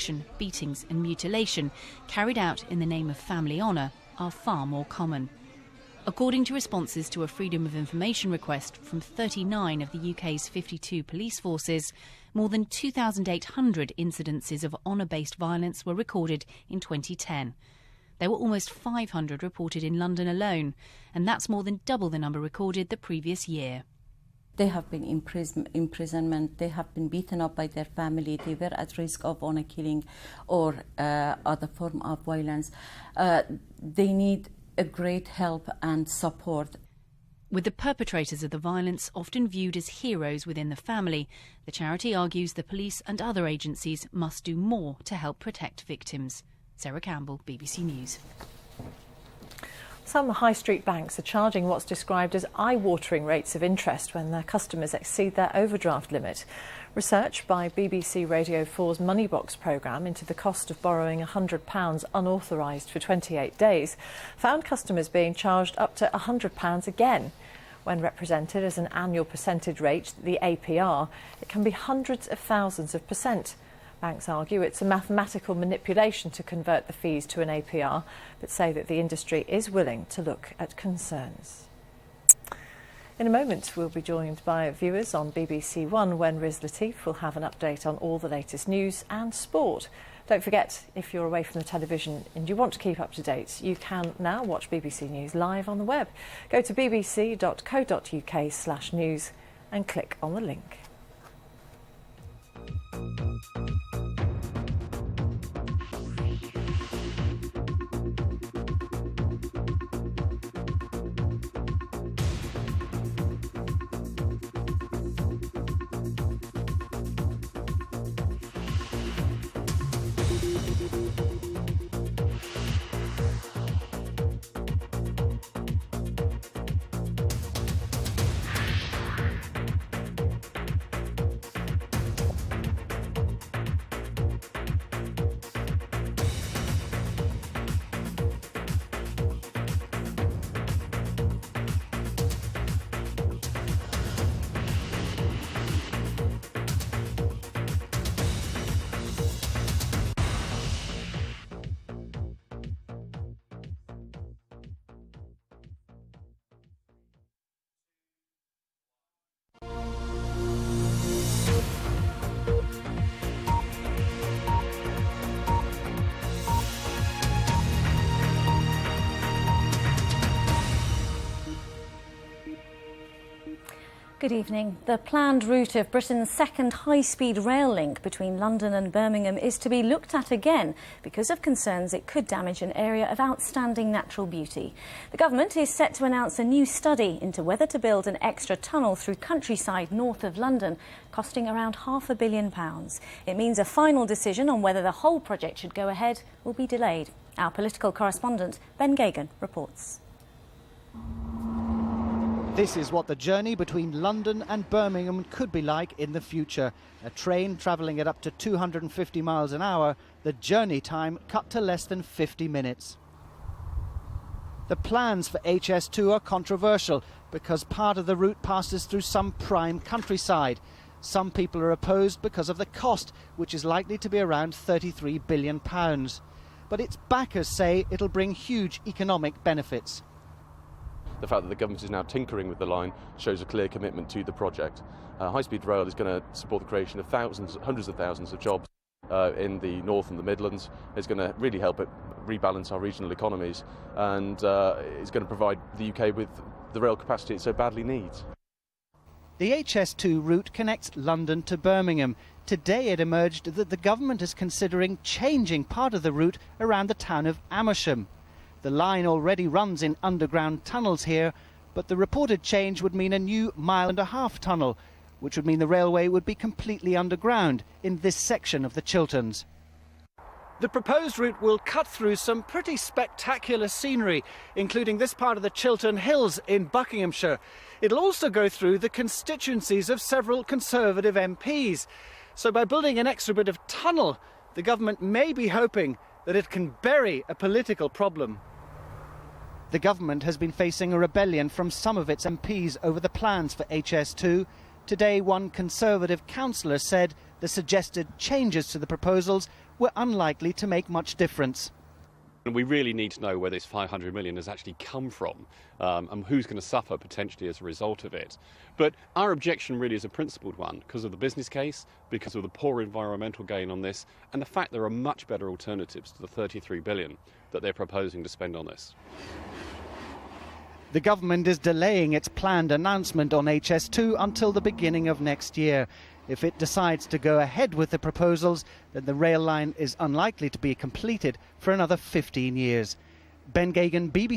abduction, beatings and mutilation carried out in the name of family honour are far more common. According to responses to a Freedom of Information request from 39 of the UK's 52 police forces, more than 2,800 incidences of honour-based violence were recorded in 2010. There were almost 500 reported in London alone, and that's more than double the number recorded the previous year. They have been imprisonment, they have been beaten up by their family, they were at risk of honour killing or other form of violence. They need a great help and support. With the perpetrators of the violence often viewed as heroes within the family, the charity argues the police and other agencies must do more to help protect victims. Sarah Campbell, BBC News. Some high street banks are charging what's described as eye-watering rates of interest when their customers exceed their overdraft limit. Research by BBC Radio 4's Moneybox programme into the cost of borrowing £100 unauthorised for 28 days found customers being charged up to £100 again. When represented as an annual percentage rate, the APR, it can be hundreds of thousands of percent. Banks argue it's a mathematical manipulation to convert the fees to an APR, but say that the industry is willing to look at concerns. In a moment, we'll be joined by viewers on BBC One when Riz Lateef will have an update on all the latest news and sport. Don't forget, if you're away from the television and you want to keep up to date, you can now watch BBC News live on the web. Go to bbc.co.uk/news and click on the link. Good evening. The planned route of Britain's second high-speed rail link between London and Birmingham is to be looked at again because of concerns it could damage an area of outstanding natural beauty. The government is set to announce a new study into whether to build an extra tunnel through countryside north of London, costing around £500 million. It means a final decision on whether the whole project should go ahead will be delayed. Our political correspondent, Ben Gagan, reports. This is what the journey between London and Birmingham could be like in the future. A train travelling at up to 250 miles an hour, the journey time cut to less than 50 minutes. The plans for HS2 are controversial because part of the route passes through some prime countryside. Some people are opposed because of the cost, which is likely to be around £33 billion. But its backers say it'll bring huge economic benefits. The fact that the government is now tinkering with the line shows a clear commitment to the project. High-speed rail is going to support the creation of hundreds of thousands of jobs in the north and the Midlands. It's going to really help it rebalance our regional economies, and it's going to provide the UK with the rail capacity it so badly needs. The HS2 route connects London to Birmingham. Today it emerged that the government is considering changing part of the route around the town of Amersham. The line already runs in underground tunnels here, but the reported change would mean a new 1.5 mile tunnel, which would mean the railway would be completely underground in this section of the Chilterns. The proposed route will cut through some pretty spectacular scenery, including this part of the Chiltern Hills in Buckinghamshire. It'll also go through the constituencies of several Conservative MPs. So by building an extra bit of tunnel, the government may be hoping that it can bury a political problem. The government has been facing a rebellion from some of its MPs over the plans for HS2. Today, one Conservative councillor said the suggested changes to the proposals were unlikely to make much difference. And we really need to know where this 500 million has actually come from and who's going to suffer potentially as a result of it. But our objection really is a principled one because of the business case, because of the poor environmental gain on this, and the fact there are much better alternatives to the 33 billion that they're proposing to spend on this. The government is delaying its planned announcement on HS2 until the beginning of next year. If it decides to go ahead with the proposals, then the rail line is unlikely to be completed for another 15 years. Ben Gagan, BBC.